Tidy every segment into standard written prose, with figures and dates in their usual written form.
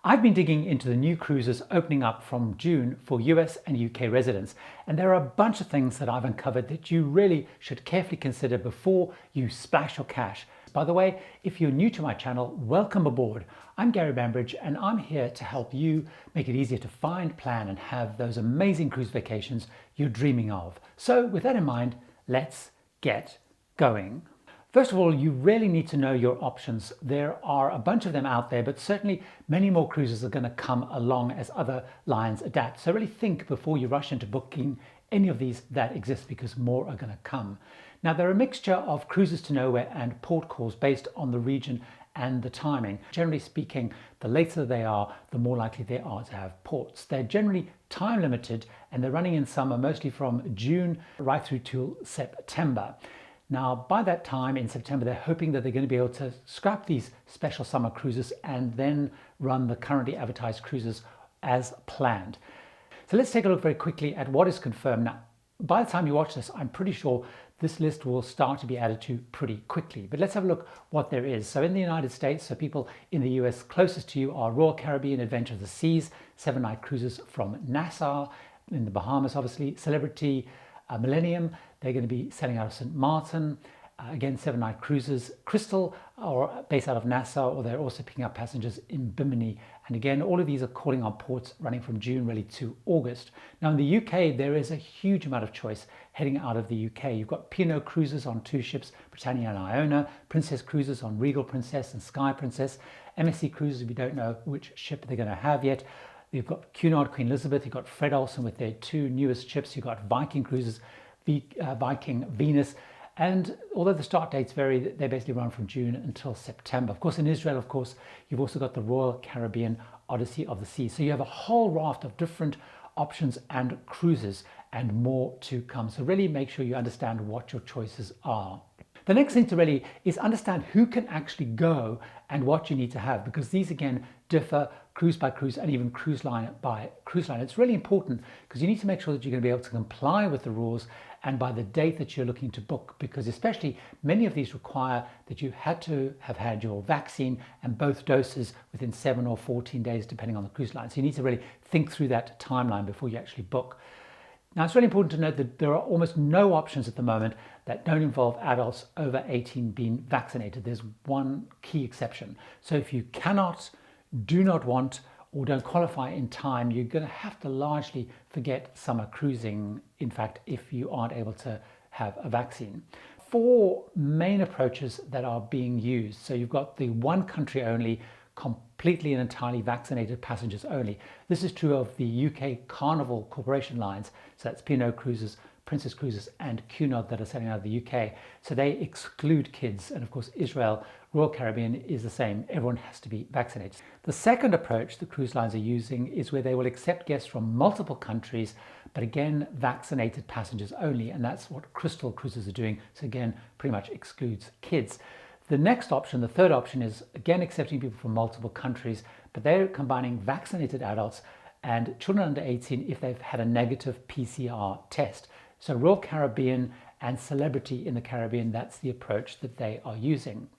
I've been digging into the new cruises opening up from June for US and UK residents, and there are a bunch of things that I've uncovered that you really should carefully consider before you splash your cash. By the way, if you're new to my channel, welcome aboard. I'm Gary Bambridge, and I'm here to help you make it easier to find, plan, and have those amazing cruise vacations you're dreaming of. So with that in mind, let's get going. First of all, you really need to know your options. There are a bunch of them out there, but certainly many more cruises are going to come along as other lines adapt. So really think before you rush into booking any of these that exist, because more are going to come. Now, there are a mixture of cruises to nowhere and port calls based on the region and the timing. Generally speaking, the later they are, the more likely they are to have ports. They're generally time limited, and they're running in summer, mostly from June right through to September. Now, by that time in September, they're hoping that they're going to be able to scrap these special summer cruises and then run the currently advertised cruises as planned. So let's take a look very quickly at what is confirmed. Now, by the time you watch this, I'm pretty sure this list will start to be added to pretty quickly. But let's have a look what there is. So in the United States, so people in the US closest to you are Royal Caribbean Adventure of the Seas, 7-night cruises from Nassau, in the Bahamas, obviously, Celebrity, Millennium. They're going to be sailing out of St. Martin. Again, 7-night cruises. Crystal, or based out of Nassau, or they're also picking up passengers in Bimini. And again, all of these are calling on ports running from June really to August. Now in the UK, there is a huge amount of choice heading out of the UK. You've got P&O Cruises on 2 ships, Britannia and Iona, Princess Cruises on Regal Princess and Sky Princess, MSC Cruises, we don't know which ship they're going to have yet. You've got Cunard, Queen Elizabeth, you've got Fred Olsen with their 2 newest ships, you've got Viking Cruises, Viking Venus, and although the start dates vary, they basically run from June until September. Of course, in Israel, of course, you've also got the Royal Caribbean Odyssey of the Seas. So you have a whole raft of different options and cruises, and more to come. So really make sure you understand what your choices are. The next thing to really is understand who can actually go and what you need to have, because these again differ cruise by cruise and even cruise line by cruise line. It's really important because you need to make sure that you're going to be able to comply with the rules and by the date that you're looking to book, because especially many of these require that you had to have had your vaccine and both doses within 7 or 14 days, depending on the cruise line. So you need to really think through that timeline before you actually book. Now, it's really important to note that there are almost no options at the moment that don't involve adults over 18 being vaccinated. There's one key exception. So if you cannot, do not want, or don't qualify in time, you're going to have to largely forget summer cruising, in fact, if you aren't able to have a vaccine. 4 main approaches that are being used. So you've got the one country only, completely and entirely vaccinated passengers only. This is true of the UK Carnival Corporation lines. So that's P&O Cruises, Princess Cruises, and Cunard that are sailing out of the UK. So they exclude kids. And of course, Israel, Royal Caribbean is the same. Everyone has to be vaccinated. The second approach the cruise lines are using is where they will accept guests from multiple countries, but again, vaccinated passengers only. And that's what Crystal Cruises are doing. So again, pretty much excludes kids. The next option, the third option, is again accepting people from multiple countries, but they're combining vaccinated adults and children under 18 if they've had a negative PCR test. So Royal Caribbean and Celebrity in the Caribbean, that's the approach that they are using.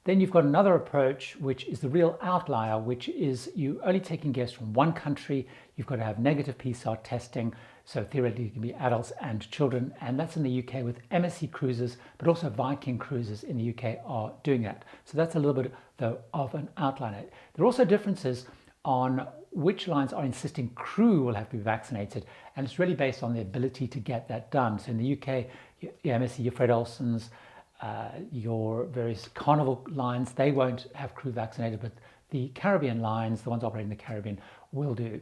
Then you've got another approach, which is the real outlier, which is you only taking guests from one country. You've got to have negative PCR testing. So theoretically, it can be adults and children. And that's in the UK with MSC Cruises, but also Viking Cruises in the UK are doing that. So that's a little bit, though, of an outlier. There are also differences on which lines are insisting crew will have to be vaccinated. And it's really based on the ability to get that done. So in the UK, your MSC, your Fred Olsen's, your various Carnival lines, they won't have crew vaccinated, but the Caribbean lines, the ones operating in the Caribbean, will do.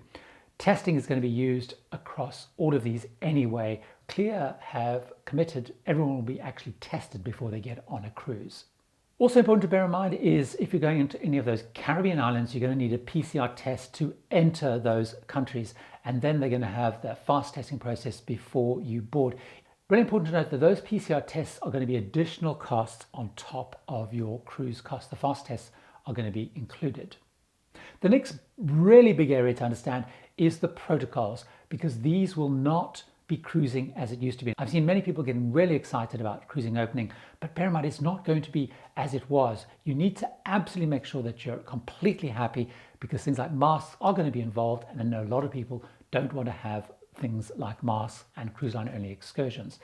Testing is going to be used across all of these anyway. Clear have committed everyone will be actually tested before they get on a cruise. Also important to bear in mind is if you're going into any of those Caribbean islands, you're going to need a PCR test to enter those countries, and then they're going to have the fast testing process before you board. Really important to note that those PCR tests are going to be additional costs on top of your cruise costs. The fast tests are going to be included. The next really big area to understand is the protocols, because these will not be cruising as it used to be. I've seen many people getting really excited about cruising opening, but bear in mind it's not going to be as it was. You need to absolutely make sure that you're completely happy, because things like masks are going to be involved, and I know a lot of people don't want to have things like masks and cruise line only excursions.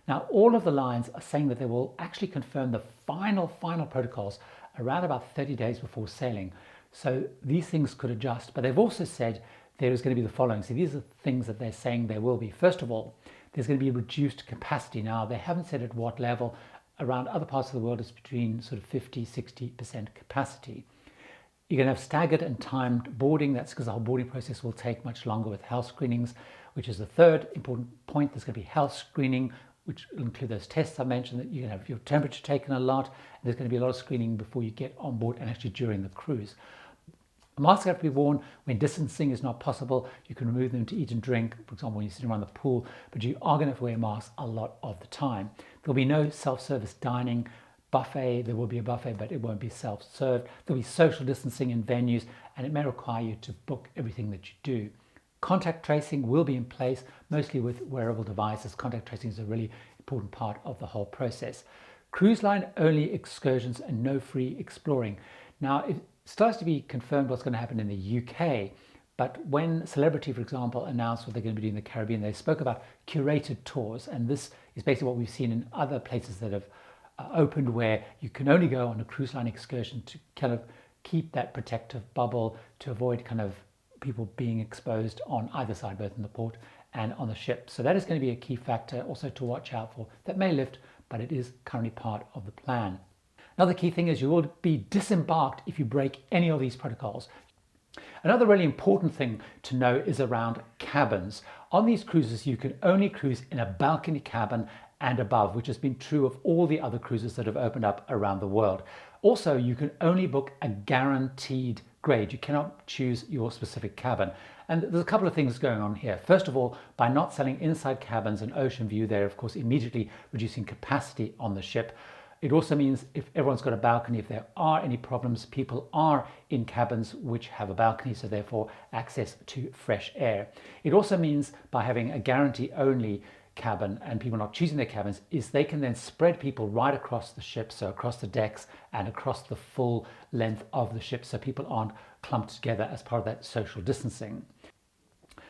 Now, all of the lines are saying that they will actually confirm the final protocols around about 30 days before sailing. So these things could adjust, but they've also said there is going to be the following. So these are things that they're saying there will be. First of all, there's going to be reduced capacity. Now, they haven't said at what level. Around other parts of the world, it's between sort of 50–60% capacity. You're going to have staggered and timed boarding. That's because the whole boarding process will take much longer with health screenings, which is the third important point. There's going to be health screening, which will include those tests I mentioned, that you can have your temperature taken a lot. There's going to be a lot of screening before you get on board and actually during the cruise. Masks have to be worn when distancing is not possible. You can remove them to eat and drink, for example, when you're sitting around the pool, but you are going to have to wear masks a lot of the time. There'll be no self-service dining. Buffet, there will be a buffet, but it won't be self-served. There'll be social distancing in venues, and it may require you to book everything that you do. Contact tracing will be in place, mostly with wearable devices. Contact tracing is a really important part of the whole process. Cruise line only excursions and no free exploring. Now, it starts to be confirmed what's going to happen in the UK, but when Celebrity, for example, announced what they're going to be doing in the Caribbean, they spoke about curated tours, and this is basically what we've seen in other places that have opened, where you can only go on a cruise line excursion to kind of keep that protective bubble, to avoid kind of people being exposed on either side, both in the port and on the ship. So that is going to be a key factor also to watch out for. That may lift, but it is currently part of the plan. Another key thing is you will be disembarked if you break any of these protocols. Another really important thing to know is around cabins. On these cruises, you can only cruise in a balcony cabin and above, which has been true of all the other cruises that have opened up around the world. Also, you can only book a guaranteed grade. You cannot choose your specific cabin. And there's a couple of things going on here. First of all, by not selling inside cabins and ocean view, they're of course immediately reducing capacity on the ship. It also means if everyone's got a balcony, if there are any problems, people are in cabins which have a balcony, so therefore access to fresh air. It also means by having a guarantee only cabin and people not choosing their cabins, is they can then spread people right across the ship, so across the decks and across the full length of the ship, so people aren't clumped together as part of that social distancing.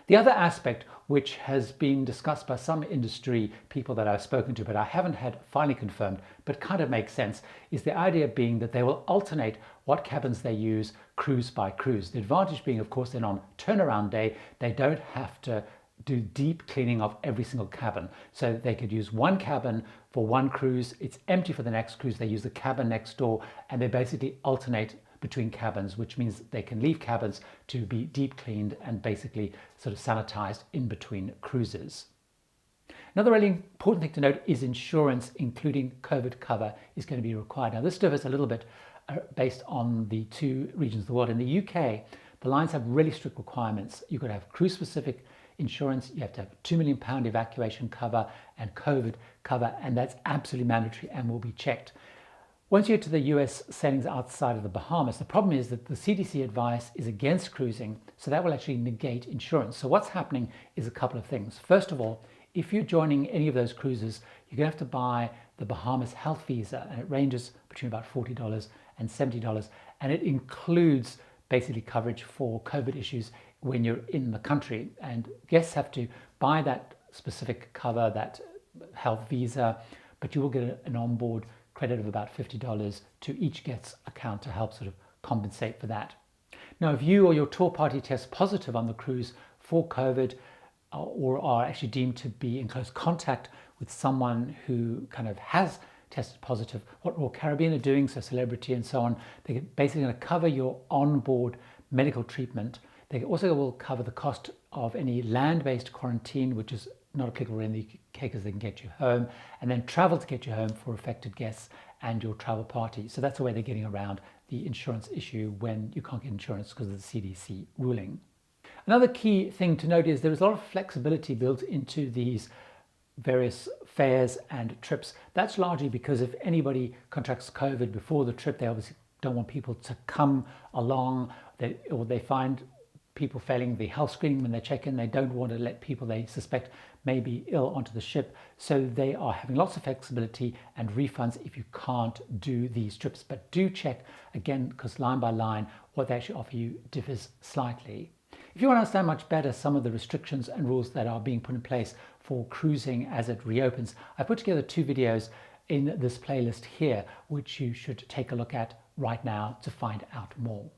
The other aspect, which has been discussed by some industry people that I've spoken to, but I haven't had finally confirmed, but kind of makes sense, is the idea being that they will alternate what cabins they use cruise by cruise. The advantage being, of course, then on turnaround day, they don't have to do deep cleaning of every single cabin. So they could use one cabin for one cruise, it's empty for the next cruise, they use the cabin next door, and they basically alternate between cabins, which means they can leave cabins to be deep cleaned and basically sort of sanitized in between cruises. Another really important thing to note is insurance, including COVID cover, is going to be required. Now, this differs a little bit based on the two regions of the world. In the UK, the lines have really strict requirements. You've got to have cruise-specific insurance, you have to have £2 million evacuation cover and COVID cover, and that's absolutely mandatory and will be checked. Once you get to the US sailings outside of the Bahamas, the problem is that the CDC advice is against cruising, so that will actually negate insurance. So what's happening is a couple of things. First of all, if you're joining any of those cruises, you're going to have to buy the Bahamas health visa, and it ranges between about $40 and $70, and it includes basically coverage for COVID issues when you're in the country. And guests have to buy that specific cover, that health visa, but you will get an onboard credit of about $50 to each guest's account to help sort of compensate for that. Now, if you or your tour party test positive on the cruise for COVID, or are actually deemed to be in close contact with someone who kind of has tested positive, what Royal Caribbean are doing, so Celebrity and so on, they're basically going to cover your onboard medical treatment. They also will cover the cost of any land-based quarantine, which is not applicable in the UK because they can get you home, and then travel to get you home for affected guests and your travel party. So that's the way they're getting around the insurance issue when you can't get insurance because of the CDC ruling. Another key thing to note is there is a lot of flexibility built into these various fares and trips. That's largely because if anybody contracts COVID before the trip, they obviously don't want people to come along, or they find people failing the health screening when they check in. They don't want to let people they suspect may be ill onto the ship. So they are having lots of flexibility and refunds if you can't do these trips. But do check again, because line by line, what they actually offer you differs slightly. If you want to understand much better some of the restrictions and rules that are being put in place for cruising as it reopens, I put together 2 videos in this playlist here, which you should take a look at right now to find out more.